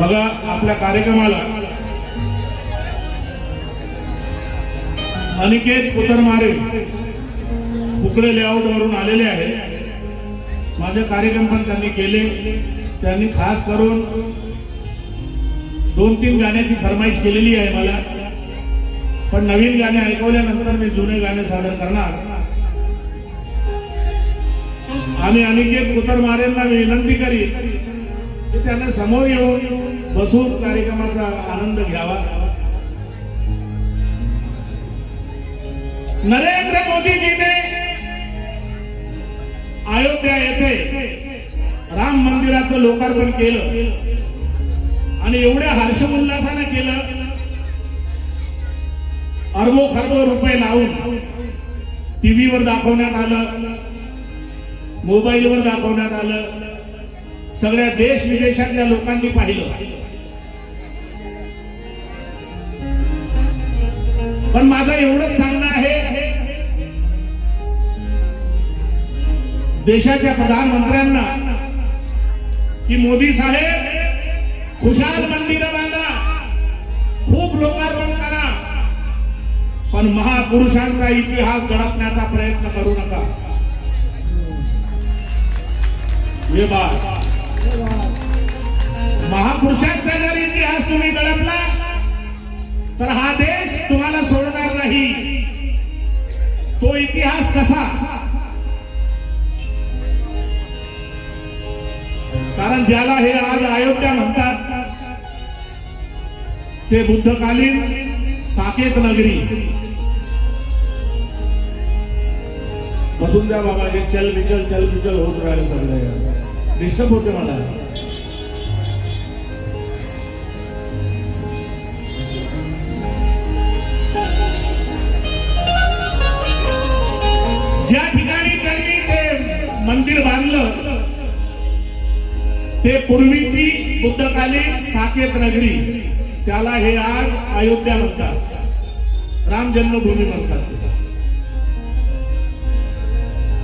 बघा आपल्या कार्यक्रमाला अनिकेत कुतरमारे कुकडे लेआउट वरून आलेले आहेत। माझे कार्यक्रम पण त्यांनी केले। त्यांनी खास करून 2-3 गाण्याची फरमाईश केलेली आहे मला, पण नवीन गाणे ऐकवल्यानंतर मी जुने गाणे सादर करणार। आणि अनिकेत कुतरमारेंना विनंती करीन की त्यांना समोर येऊन बसून कार्यक्रमाचा आनंद घ्यावा। नरेंद्र मोदीजीने अयोध्या येथे राम मंदिराचं लोकार्पण केलं आणि एवढ्या हर्षोल्लासाने केलं, अरबो खरबो रुपये लावून टीव्हीवर दाखवण्यात आलं, मोबाईलवर दाखवण्यात आलं, सगळ्या देश विदेशातल्या लोकांनी पाहिलं। पण माझं एवढंच सांगणं आहे, देशाच्या प्रधानमंत्र्यांना की मोदी साहेब खुशाल मंदिर बांधा, खूप लोकार्पण करा, पण महापुरुषांचा इतिहास दडपण्याचा प्रयत्न करू नका। हे बात महापुरुषांचा जर इतिहास तुम्ही दडपला तर हा देश तुम्हाला सोडणार नाही। तो इतिहास कसा? कारण ज्याला हे आज अयोध्या म्हणतात ते बुद्धकालीन साकेत नगरी। बसून द्या बाबा, हे चल बिचल होत राहिले सगळं, डिस्टर्ब होते मला। ज्या ठिकाणी त्यांनी ते मंदिर बांधलं ते पूर्वीची बुद्धकालीन साकेत नगरी, त्याला हे आज अयोध्या म्हणतात, राम जन्मभूमी म्हणतात।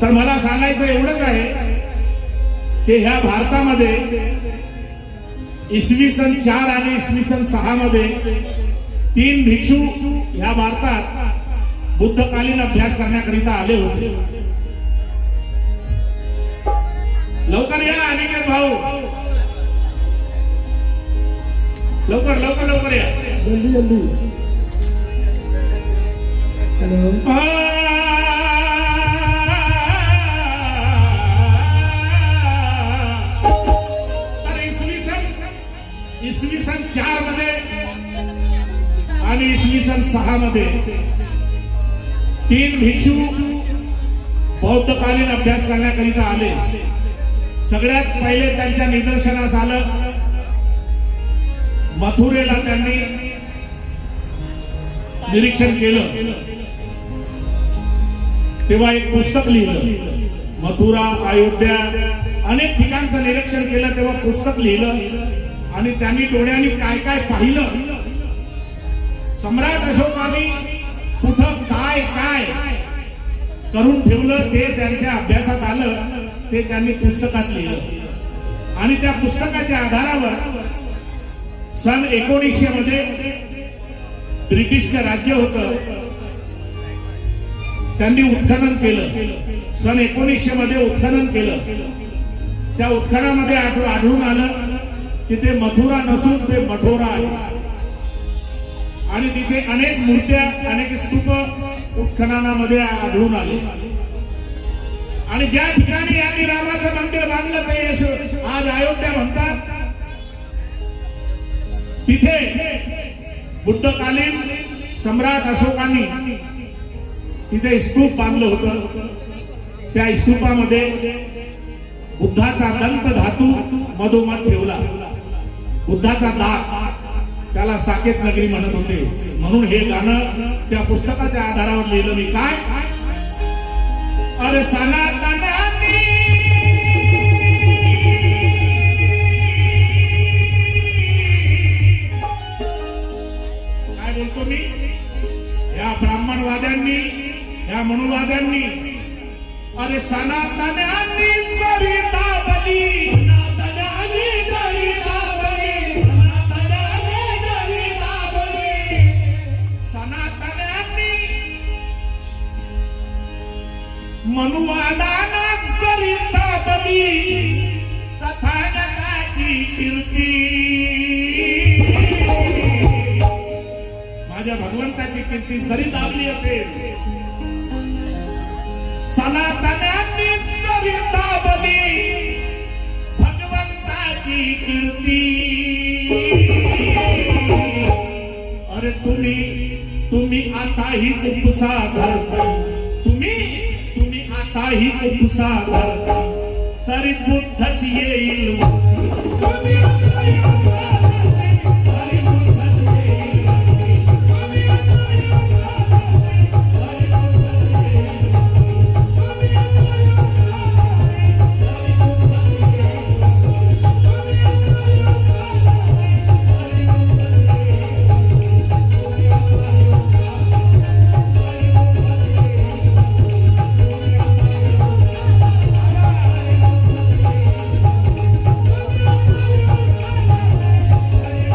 तर मला सांगायचं एवढंच आहे की ह्या भारतामध्ये इसवी सन 4 आणि इसवी सन 6 मध्ये 3 भिक्षू ह्या भारतात बुद्धकालीन अभ्यास करण्याकरिता आले होते। लवकर या अनिकेत भाऊ, लवकर या, जल्दी। तर इसवी सन 4 मध्ये आणि इसवी सन 6 मध्ये 3 भिक्षू बौद्धकालीन अभ्यास करण्याकरिता आले। सगळ्यात पहिले त्यांच्या निदर्शनास आलं मथुरेला त्यांनी निरीक्षण केलं, तेव्हा एक पुस्तक लिहिलं। मथुरा, अयोध्या अनेक ठिकाणचं निरीक्षण केलं तेव्हा पुस्तक लिहिलं आणि त्यांनी डोळ्यांनी काय काय पाहिलं, सम्राट अशोकाने कुठं काय काय करून ठेवलं ते त्यांच्या अभ्यासात आलं, ते त्यांनी पुस्तकात लिहिलं। आणि त्या पुस्तकाच्या आधारावर सन 1900 मध्ये ब्रिटिशचं राज्य होतं, त्यांनी उत्खनन केलं। सन 1900 मध्ये उत्खनन केलं। त्या उत्खनामध्ये आढळून आलं की ते मथुरा नसून ते मठोरा आहे आणि तिथे अनेक मूर्त्या, अनेक स्तूप उत्खननामध्ये आढळून आले। आणि ज्या ठिकाणी यांनी रामाचं मंदिर बांधलं ते आज अयोध्या म्हणतात, तिथे बुद्धकालीन सम्राट अशोकांनी तिथे स्तूप बांधलं होतं। त्या स्तूपामध्ये बुद्धाचा दंत धातू मधोमध ठेवला, बुद्धाचा दात, त्याला साकेत नगरी म्हणत होते। म्हणून हे गाणं त्या पुस्तकाच्या आधारावर लिहिलं मी। काय अरे सनातनांनी काय बोलतो मी, या ब्राह्मणवाद्यांनी, या मनुवाद्यांनी, अरे सनातनांनी जरी दाबली, सनातनांनी जरी दाबली, मनुवादाना सरिता बली तथागताची कीर्ती माझ्या भगवंताची कीर्ती जरी दाबली असेल सनातन्यांनी सरिता बली भगवंताची कीर्ती अरे तुम्ही आताही उपसा धरता तुम्ही आताही उपसा धरता तरी बुद्धच येईल तुम्ही आताही उपसा धरता, तरी बुद्धच येईल. तुम्ही आताही उपसा धरता, तरी बुद्धच येईल. तुम्ही आताही उपसा धरता, तरी बुद्धच येईल. तुम्ही आताही उपसा धरता, तरी बुद्धच येईल.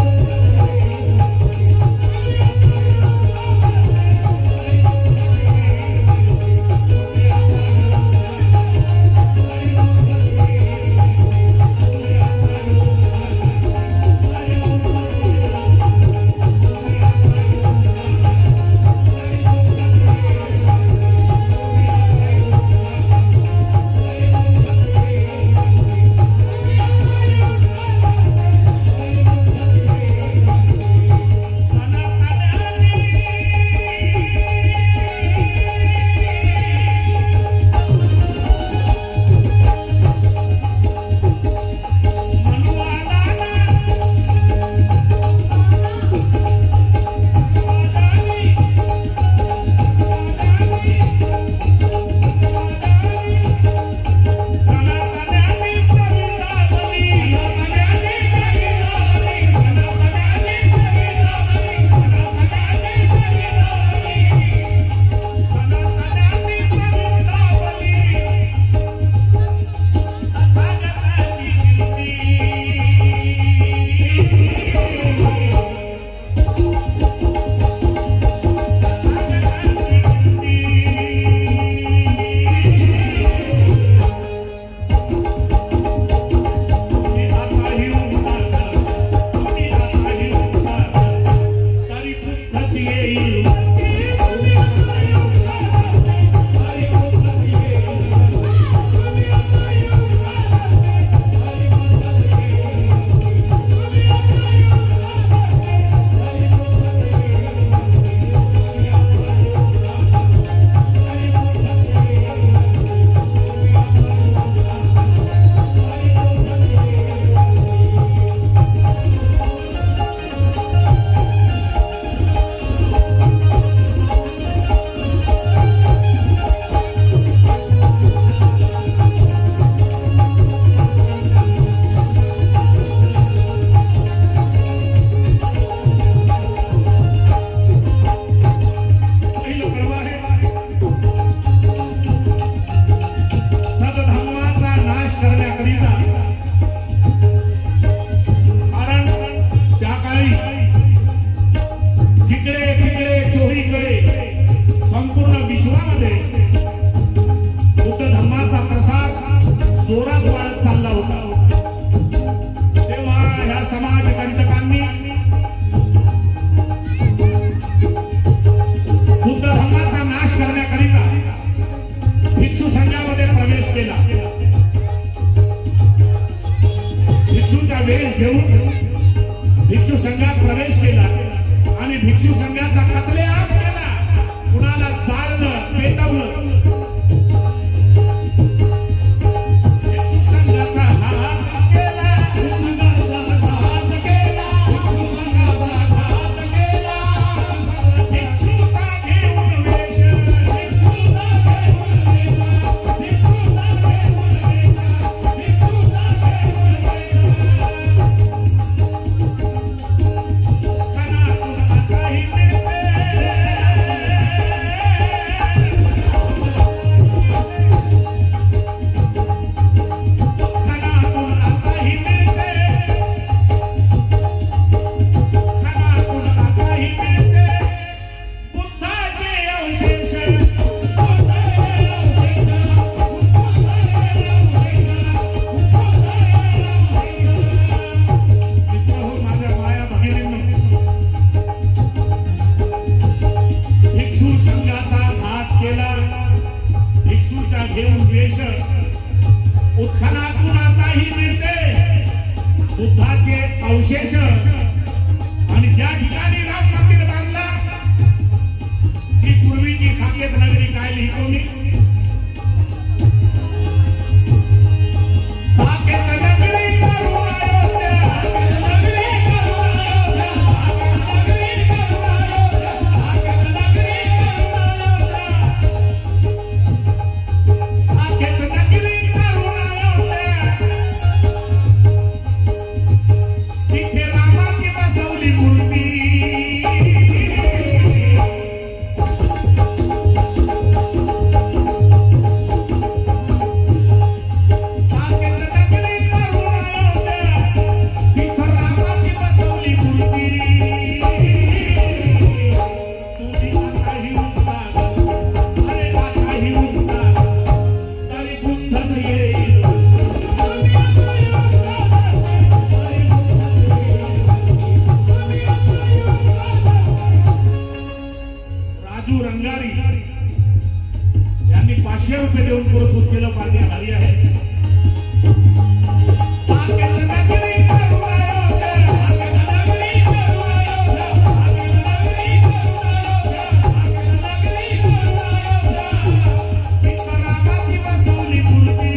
उत्खनातून आताही मिळते बुद्धाचे अवशेष आणि ज्या ठिकाणी राम मंदिर बांधला ती पूर्वीची साकेत नगरी काय लिहितो मी साकेत नगरी करून अयोध्या साकेत नगरी करून अयोध्या साकेत नगरी करून अयोध्या साकेत नगरी करून अयोध्या तिथे रामाची बसवली मूर्ती यांनी 500 रुपये देऊन पुरस्कृत केलं पाहिजे आभारी आहे साकेत नगरी करून अयोध्या साकेत नगरी करून अयोध्या साकेत नगरी करून अयोध्या साकेत नगरी करून अयोध्या तिथं रामाची बसवली मूर्ती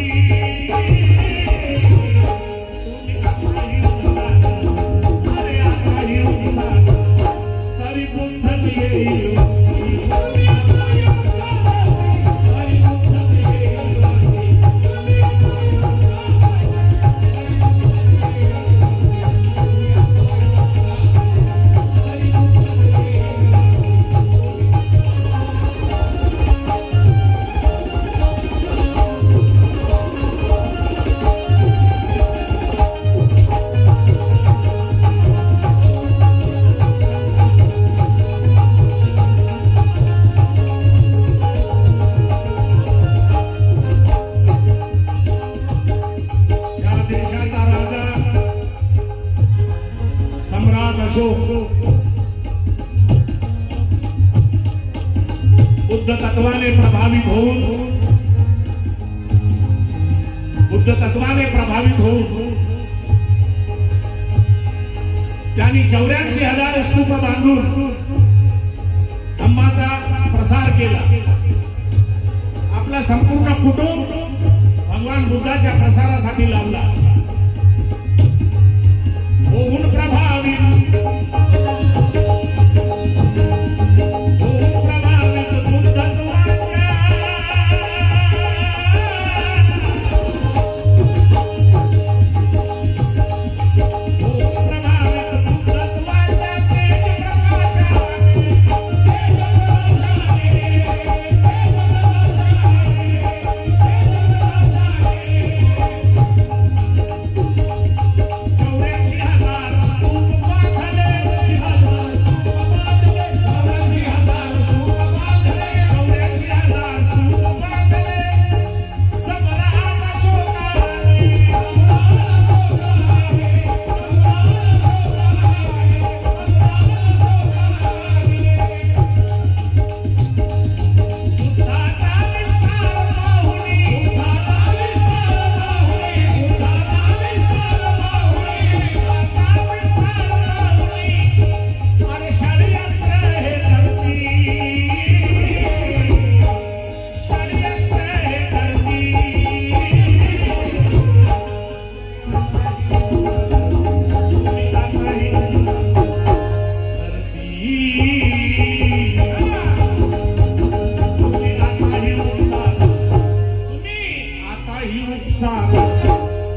तुम्ही आताही उंचा अरे आताही उंचा तरी बुद्धच येईल बुद्ध तत्वाने प्रभावित होऊन त्यांनी 84,000 स्तूप बांधून धम्माचा प्रसार केला आपला संपूर्ण कुटुंब भगवान बुद्धाच्या प्रसारासाठी लावला होऊन प्रभावित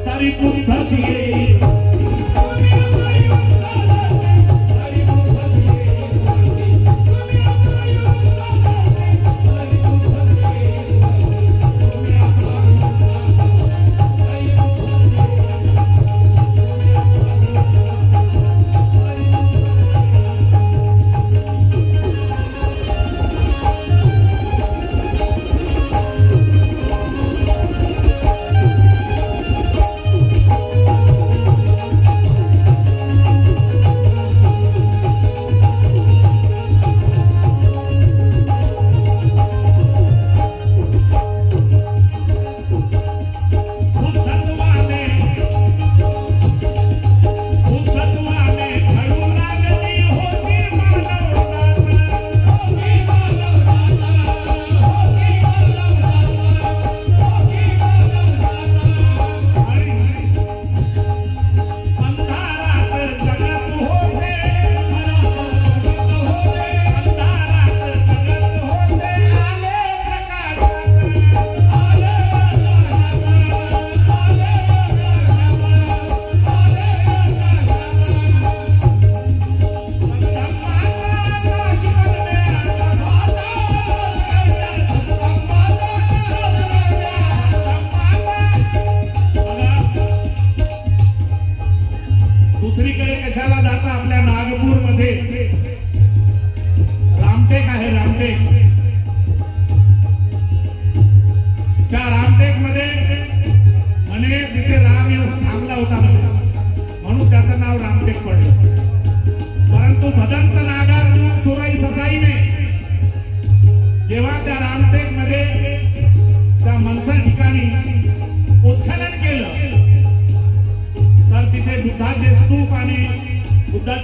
तरी बुद्धच येईल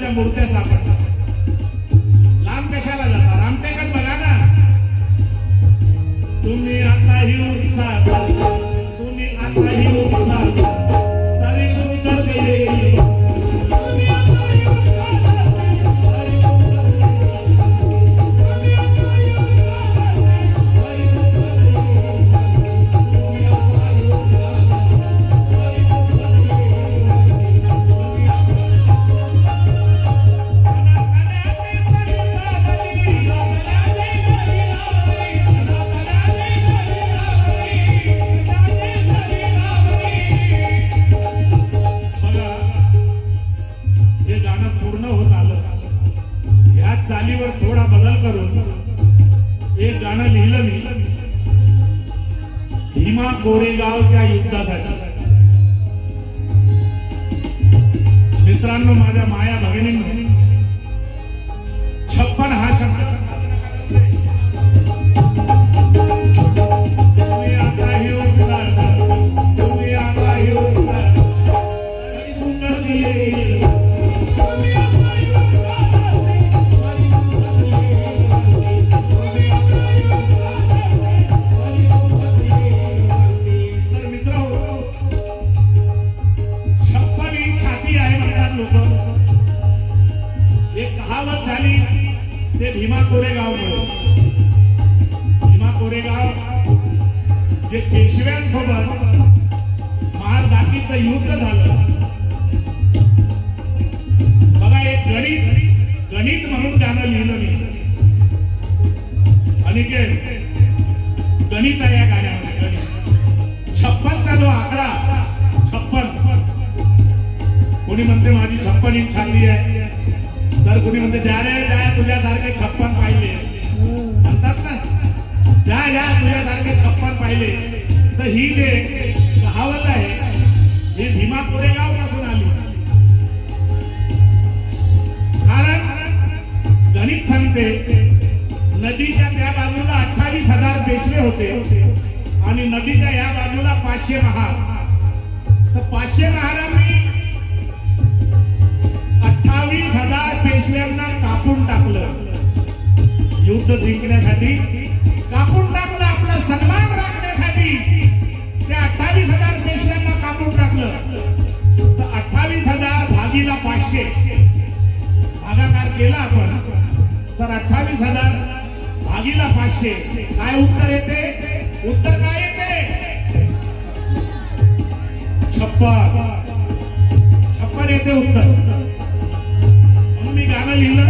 दत्ताच्या मूर्त्या सापडतात. लांब कशाला जाता, रामटेकत बघा ना. तुम्ही आता ही उपसा, तुम्ही आता ही उपसा, तरी उत्तर येईल. तुम्ही आता ही उपसा, तरी उत्तर येईल. तुम्ही आता ही उपसा, तरी उत्तर येईल. तुम्ही आता ही उपसा, तरी उत्तर येईल. तुम्ही आता हे गाणं पूर्ण होत आलं. या चालीवर थोडा बदल करून एक गाणं लिहिलं मी भीमा कोरेगावच्या युद्धासाठी. मित्रांनो, माझ्या माया भगिनींनो, 56 हा शब्द तुम्ही आता ही उपसा, तुम्ही आता ही उपसा, तरी उत्तर येईल. तुम्ही आता ही उपसा, तरी उत्तर येईल. तुम्ही आता ही उपसा, तरी उत्तर येईल. तर मित्रांनो, 56 ही छाती आहे म्हणतात लोक. एक कहावत झाली ते भीमा कोरेगावमुळे. भीमा कोरेगाव जे पेशव्यांसोबत महाजातीचं युद्ध झालं. बघा, एक गणित म्हणून गाणं लिहिलं मी. अनिकेत, गणित आहे या गाण्यामध्ये. गणित 56चा जो आकडा, 56, कोणी म्हणते माझी 56 इंच छाती आहे, तर कोणी म्हणते द्या रे द्या, तुझ्यासारखे 56 पाहिले म्हणतात ना. द्या द्या, तुझ्यासारखे 56 पाहिले. तर ही जे कहावत आहे ही भीमा कोरेगाव पासून आली. कारण गणित सांगते नदीच्या त्या बाजूला 28,000 पेशवे होते आणि नदीच्या या बाजूला 500 महार. तर 500 महारांनी 28,000 पेशव्यांना कापून टाकलं. युद्ध जिंकण्यासाठी कापून टाकलं. आपला सन्मान राखण्यासाठी त्या 28,000 पेशव्यांना कापून टाकलं. तर 28,000 भागीला 500 भागाकार केला आपण, तर 28,000 भागीला 500 काय उत्तर येते? उत्तर काय येते? 56 येते उत्तर. म्हणून मी गाणं लिहिलं